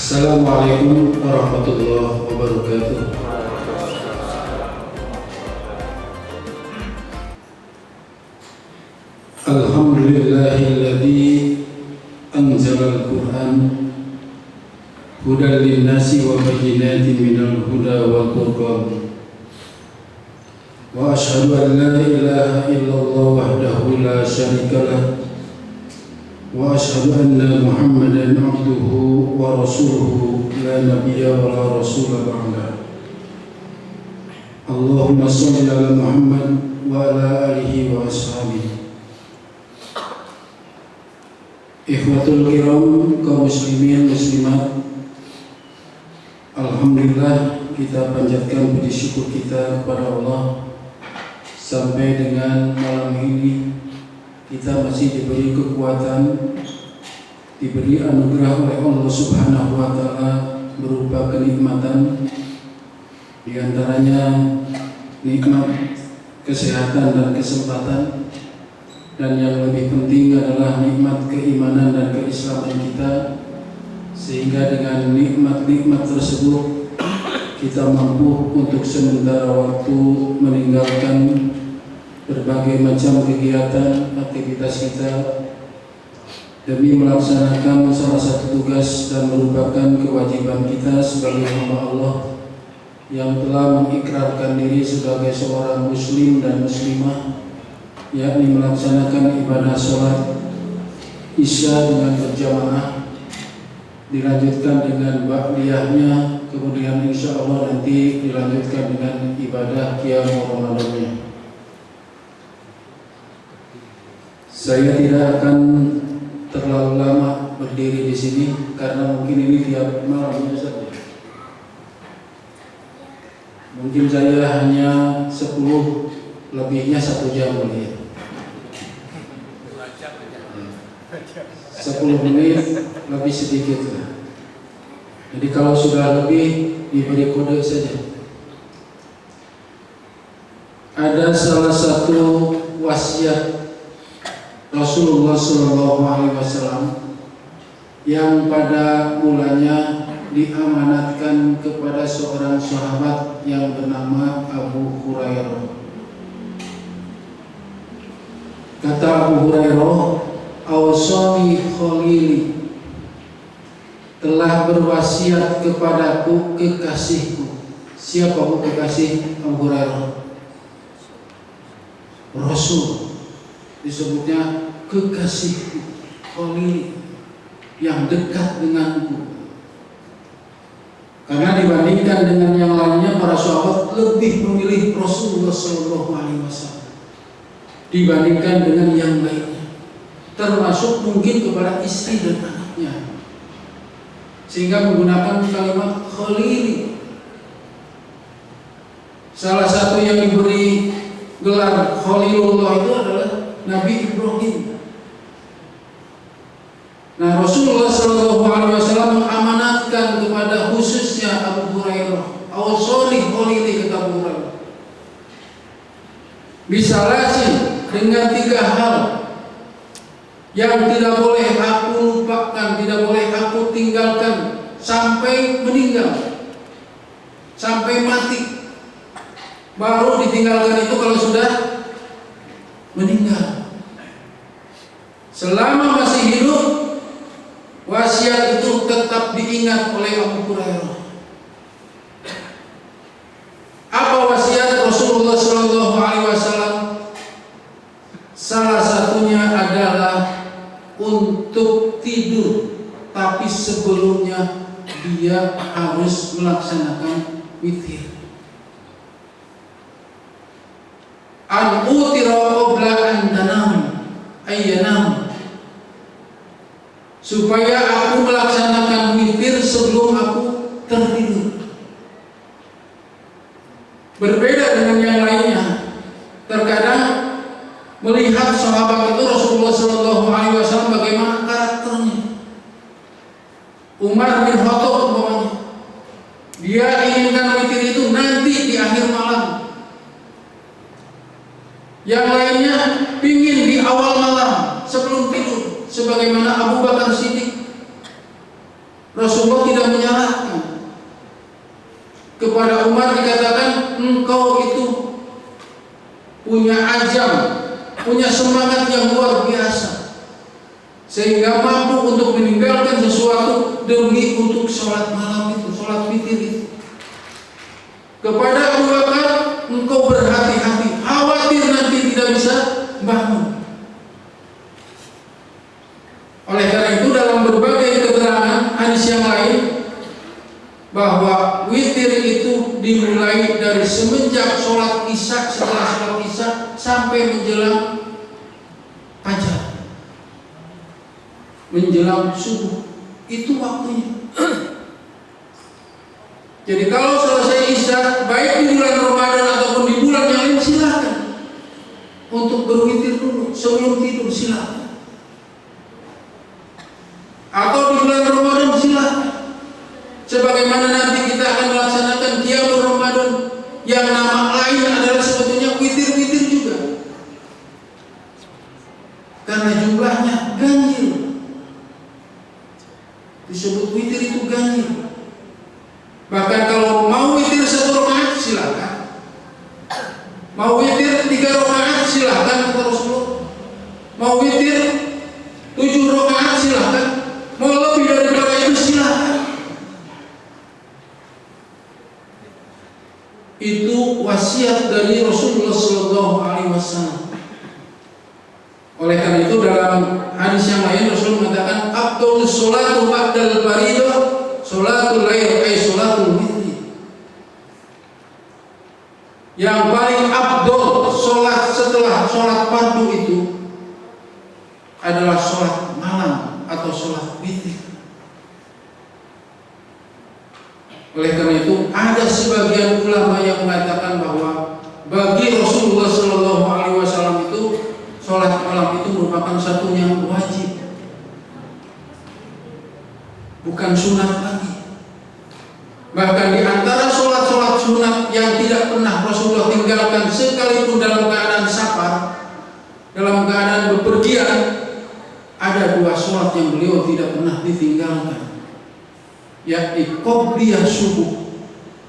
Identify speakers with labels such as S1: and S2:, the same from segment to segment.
S1: Assalamualaikum warahmatullahi wabarakatuh. Alhamdulillahilladzi anzalal Qur'an hudan linnasi wa bayyinatin minal huda wal furqan. Wa asyhadu an la ilaha illallah wahdahu la syarikalah wa asyhadu anna Muhammadan abduhu wa rasuluhu la nabiyya wa la rasula ba'da. Allahumma shalli ala Muhammad wa ala alihi wa ashabihi. Ikhwatul kiram, kaum muslimin muslimat, alhamdulillah kita panjatkan puji syukur kita kepada Allah sampai dengan malam ini kita masih diberi kekuatan, diberi anugerah oleh Allah Subhanahu wa taala berupa kenikmatan, di antaranya nikmat kesehatan dan kesempatan, dan yang lebih penting adalah nikmat keimanan dan keislaman kita, sehingga dengan nikmat-nikmat tersebut kita mampu untuk sementara waktu meninggalkan berbagai macam kegiatan aktivitas kita demi melaksanakan salah satu tugas dan merupakan kewajiban kita sebagai hamba Allah yang telah mengikrarkan diri sebagai seorang muslim dan muslimah, yakni melaksanakan ibadah sholat isya dengan berjamaah, dilanjutkan dengan ba'diyahnya, kemudian insya Allah nanti dilanjutkan dengan ibadah qiyam Ramadannya. Saya tidak akan terlalu lama berdiri di sini karena mungkin ini tiap malamnya saja. Mungkin saya hanya 10 lebihnya 1 jam boleh. 10 menit lebih sedikit lah. Jadi kalau sudah lebih diberi kode saja. Ada salah satu wasiat Rasulullah SAW yang pada mulanya diamanatkan kepada seorang sahabat yang bernama Abu Hurairah. Kata Abu Hurairah, "Awsani khalili," telah berwasiat kepadaku kekasihku. Siapa kekasih Abu Hurairah? Rasul. Disebutnya kekasihku, khalili, yang dekat denganku. Karena dibandingkan dengan yang lainnya, para sahabat lebih memilih Rasulullah SAW dibandingkan dengan yang lainnya, termasuk mungkin kepada istri dan anaknya, sehingga menggunakan kalimat khalili. Salah satu yang diberi gelar Khalilullah itu adalah Nabi Ibrahim. Nah, Rasulullah SAW mengamanatkan kepada khususnya Abu Hurairah, "Awsani khalili," kata Abu Hurairah, "Bisalasin," dengan 3 hal yang tidak boleh aku lupakan, tidak boleh aku tinggalkan sampai meninggal, sampai mati. Baru ditinggalkan itu kalau sudah meninggal. Selama masih hidup, wasiat itu tetap diingat oleh Abu Hurairah. Apa wasiat Rasulullah SAW? Salah satunya adalah untuk tidur, tapi sebelumnya dia harus melaksanakan witir. An utira qabla an tanam ayyanam, supaya aku melaksanakan witir sebelum aku tertidur. Berbeda dengan yang lainnya. Terkadang melihat sahabat itu Rasulullah SAW bagaimana karakternya. Umar bin Khattab umpamanya, dia inginkan witir itu nanti di akhir malam. Yang lainnya pingin di awal malam sebelum tidur, sebagaimana Abu Bakar Siddiq Rasulullah tidak menyalahkan. Kepada Umar dikatakan, engkau itu punya azam, punya semangat yang luar biasa, sehingga mampu untuk meninggalkan sesuatu demi untuk sholat malam itu, sholat witir itu. Kepada Abu Bakar, engkau berhati-hati, khawatir nanti tidak bisa bangun. Oleh karena itu dalam berbagai keterangan hadis yang lain, bahwa witir itu dimulai dari semenjak sholat isya, setelah sholat isya sampai menjelang fajar, menjelang subuh, itu waktunya. Jadi kalau selesai isya, baik di bulan Ramadan ataupun di bulan yang lain, silakan untuk berwitir dulu sebelum tidur, silakan. Atau di bulan Ramadan silakan. Sebagaimana nanti kita akan melaksanakan Qiyamul Ramadan yang nama lain adalah sebetulnya witir-witir juga, karena jumlahnya ganjil. Disebut witir itu ganjil. Bahkan kalau mau witir 1 rakaat silakan, mau witir 3 rakaat silakan kata Rasulullah, mau witir 7 rakaat silakan, mau lebih daripada itu silakan. Itu wasiat dari Rasulullah SAW. Oleh karena itu dalam hadis yang lain Rasul mengatakan, afdhalus sholatu ba'dal fariidah sholatul lail ay sholatul witri. Yang paling afdhal sholat setelah sholat fardu itu adalah sholat malam atau sholat witir. Oleh karena itu ada sebagian ulama yang mengatakan bahwa bagi Rasulullah SAW itu sholat malam itu merupakan satu yang wajib, bukan sunat lagi. Bahkan di antara sholat-sholat sunat yang tidak pernah Rasulullah tinggalkan sekalipun dalam keadaan safar, dalam keadaan bepergian, ada 2 sholat yang beliau tidak pernah ditinggalkan, yakni qobliyah subuh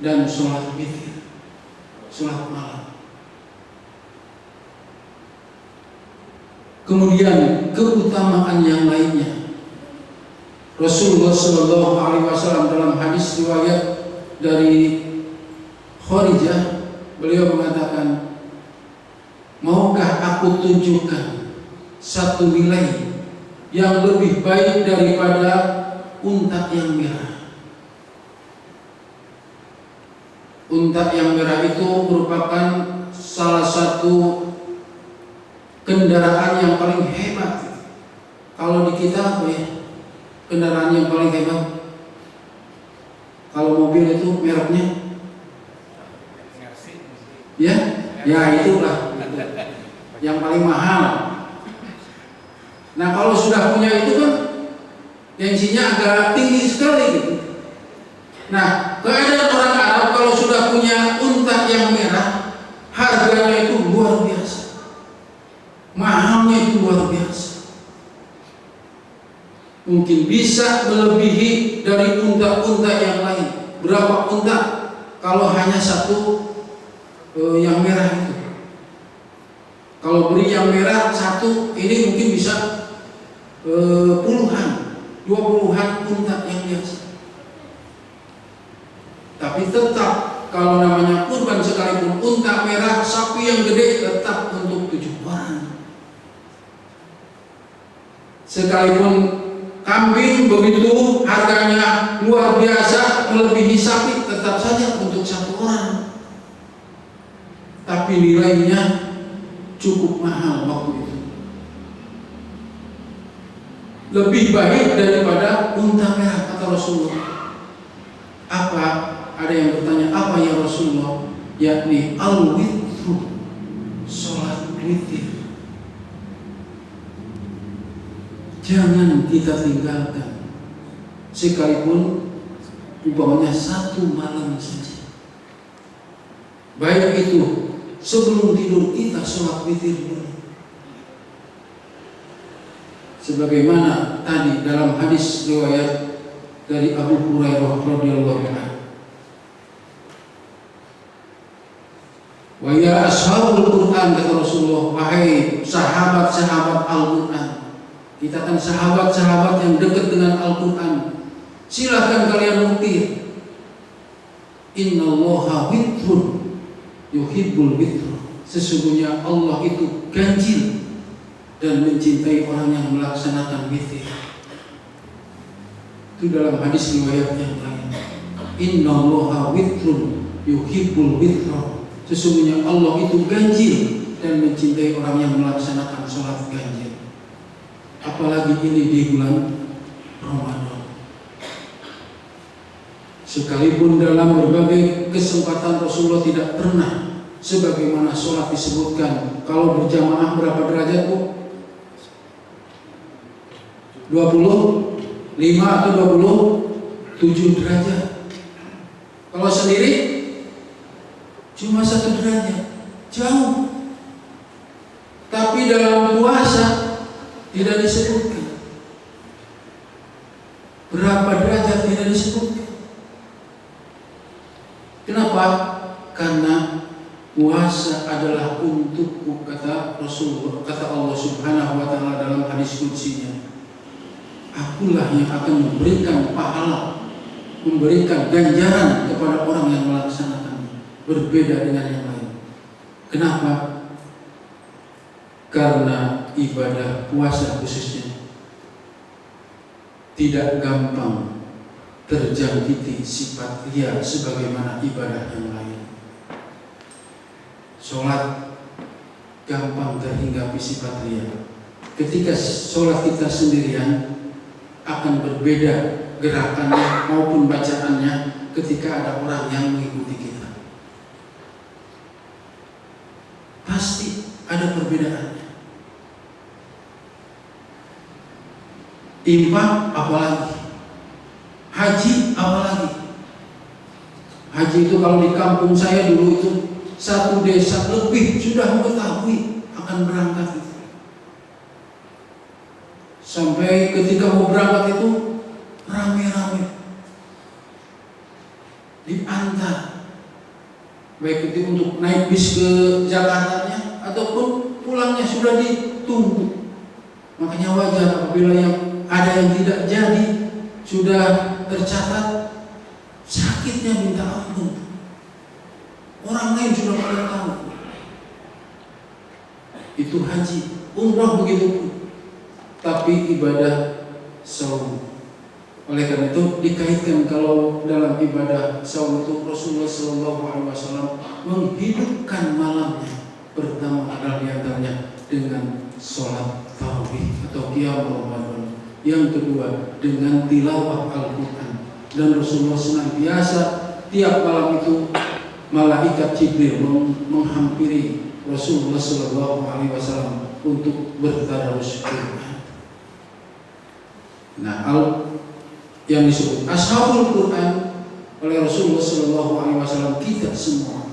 S1: dan sholat witir, sholat malam. Kemudian keutamaan yang lainnya, Rasulullah SAW dalam hadis riwayat dari Kharijah, beliau mengatakan, maukah aku tunjukkan satu nilai yang lebih baik daripada unta yang merah. Unta yang merah itu merupakan salah satu kendaraan yang paling hebat. Kalau di kita apa ya? Kendaraan yang paling hebat. Kalau mobil itu mereknya? Ya, ya itulah yang paling mahal. Nah kalau sudah punya itu kan tensinya agak tinggi sekali gitu. Nah keadaan orang Arab kalau sudah punya unta yang merah, harganya itu luar biasa, mahalnya itu luar biasa. Mungkin bisa melebihi dari unta-unta yang lain. Berapa unta kalau hanya satu yang merah itu? Kalau beli yang merah satu, ini mungkin bisa puluhan, 20-an unta yang biasa. Tapi tetap kalau namanya kurban, sekalipun unta merah, sapi yang gede, tetap untuk 7 orang. Sekalipun kambing begitu harganya luar biasa melebihi sapi, tetap saja untuk 1 orang. Tapi nilainya cukup mahal waktu itu, lebih baik daripada unta merah kata Rasulullah. Apa? Ada yang bertanya, apa ya Rasulullah? Yakni al-witru, sholat witir. Jangan kita tinggalkan, sekalipun umpamanya 1 malam saja. Baik itu sebelum tidur kita sholat witir dulu. Sebagaimana tadi dalam hadis riwayat dari Abu Hurairah radhiyallahu anhu. Wa ya ashabul Quran, kata Rasulullah, wahai sahabat-sahabat Al-Quran. Kita kan sahabat-sahabat yang dekat dengan Al-Quran. Silahkan kalian ukir. Innallaha witrun yuhibbul witr. Sesungguhnya Allah itu ganjil dan mencintai orang yang melaksanakan witir. Itu dalam hadis riwayat yang lain. Innallaha witrun yuhibbul witr. Sesungguhnya Allah itu ganjil dan mencintai orang yang melaksanakan sholat ganjil. Apalagi ini di bulan Ramadan. Sekalipun dalam berbagai kesempatan Rasulullah tidak pernah sebagaimana sholat disebutkan. Kalau berjamaah berapa derajat, Bu? 25 atau 27 derajat. Kalau sendiri cuma 1 derajat, jauh. Tapi dalam puasa tidak disebutkan berapa derajat, tidak disebutkan. Kenapa? Karena puasa adalah untukku, kata Rasulullah, kata Allah Subhanahu wa taala dalam hadis qudsinya. Akulah yang akan memberikan pahala, memberikan ganjaran kepada orang yang melaksanakannya, berbeda dengan yang lain. Kenapa? Karena ibadah puasa khususnya tidak gampang terjangkiti sifat ria sebagaimana ibadah yang lain. Sholat gampang terhinggapi sifat ria. Ketika sholat kita sendirian akan berbeda gerakannya maupun bacaannya ketika ada orang yang mengikuti kita. Pasti ada perbedaannya. Infak apalagi, haji apalagi. Haji itu kalau di kampung saya dulu itu satu desa lebih sudah mengetahui akan berangkat itu. Sampai ketika mau berangkat itu rame-rame diantar, baik itu untuk naik bis ke Jakartanya ataupun pulangnya sudah ditunggu. Makanya wajar apabila yang ada yang tidak jadi sudah tercatat sakitnya minta ampun. Orang lain sudah pada tahu. Itu haji, umrah begitu pun. Tapi ibadah saum. Oleh karena itu dikaitkan kalau dalam ibadah saum itu Rasulullah SAW menghidupkan malamnya. Pertama adalah diantaranya dengan sholat tarawih atau qiyam Ramadan. Yang kedua dengan tilawah Al-Quran. Dan Rasulullah senantiasa tiap malam itu malaikat Jibril menghampiri Rasulullah SAW untuk bertadarus Quran. Nah, yang disebut ashabul Quran oleh Rasulullah SAW kita semua.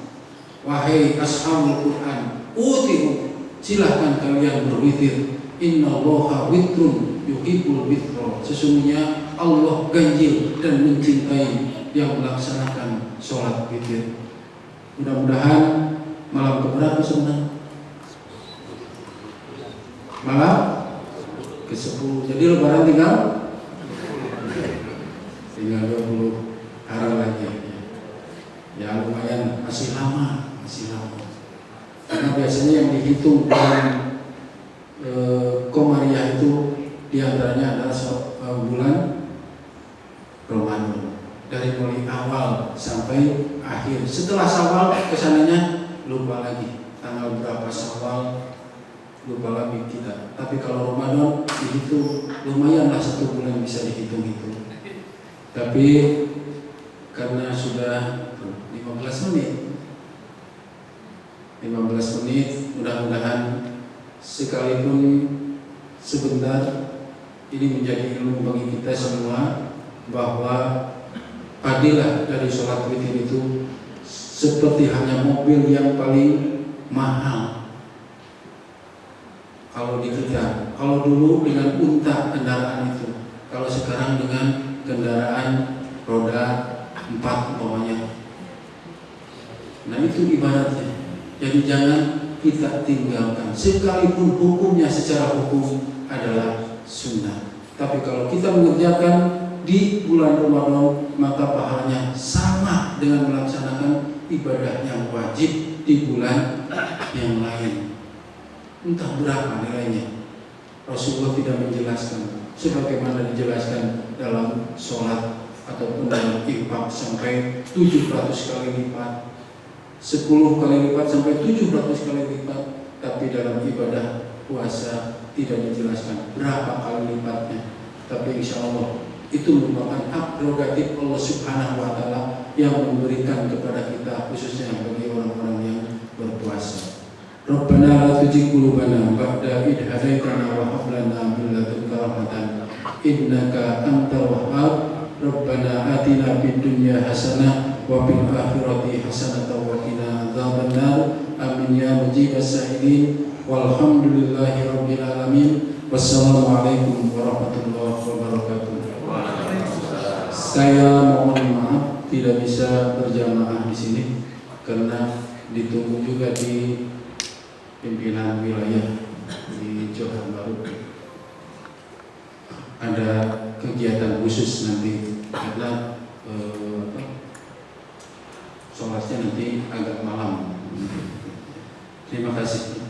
S1: Wahai ashabul Quran, utiru, silahkan kalian berwitir. Innallaha witrun yuhibbul witra. Sesungguhnya Allah ganjil dan mencintai yang melaksanakan sholat witir. Mudah-mudahan malam keberapa sebenarnya? Malam ke-10. Jadi lebaran tinggal 20 hari lagi. Ya lumayan, masih lama. Karena biasanya yang dihitung dalam Komariah itu diantaranya adalah bulan Ramadan, dari mulai awal sampai akhir. Setelah Syawal kesananya lupa lagi tanggal berapa Syawal, lupa lagi kita. Tapi kalau Ramadan dihitung lumayanlah 1 bulan bisa dihitung itu. Tapi karena sudah 15 menit, mudah-mudahan sekalipun sebentar ini menjadi ilmu bagi kita semua bahwa fadilah dari sholat witir itu seperti hanya mobil yang paling mahal kalau di kita. Kalau dulu dengan unta kendaraan itu, kalau sekarang dengan kendaraan roda 4 umpamanya. Nah itu ibaratnya. Jadi jangan kita tinggalkan, sekalipun hukumnya secara hukum adalah sunnah. Tapi kalau kita mengerjakan di bulan Ramadan, maka pahalanya sama dengan melaksanakan ibadah yang wajib di bulan yang lain. Entah berapa nilainya, Rasulullah tidak menjelaskan sebagaimana dijelaskan dalam sholat ataupun dalam infak sampai 700 kali lipat, 10 kali lipat sampai 700 kali lipat. Tapi dalam ibadah puasa tidak dijelaskan berapa kali lipatnya. Tapi insya Allah itu merupakan hak prerogatif Allah Subhanahu wa Ta'ala yang memberikan kepada kita, khususnya bagi orang-orang yang berpuasa. Rabbana la tuzigh qulubana ba'da idh hadaitana wa hab lana min ladunka rahmatan innaka antal wahhab. Rabbana atina fid dunya hasanah wa fil akhirati hasanah wa qina adzabannar. Amin ya mujibas sa'ilin. Walhamdulillahi rabbil alamin. Wassalamualaikum warahmatullahi wabarakatuh. Saya mohon maaf tidak bisa berjamaah di sini karena ditunggu juga di pimpinan wilayah di Johor Baru. Ada kegiatan khusus nanti karena sholatnya nanti agak malam. Terima kasih.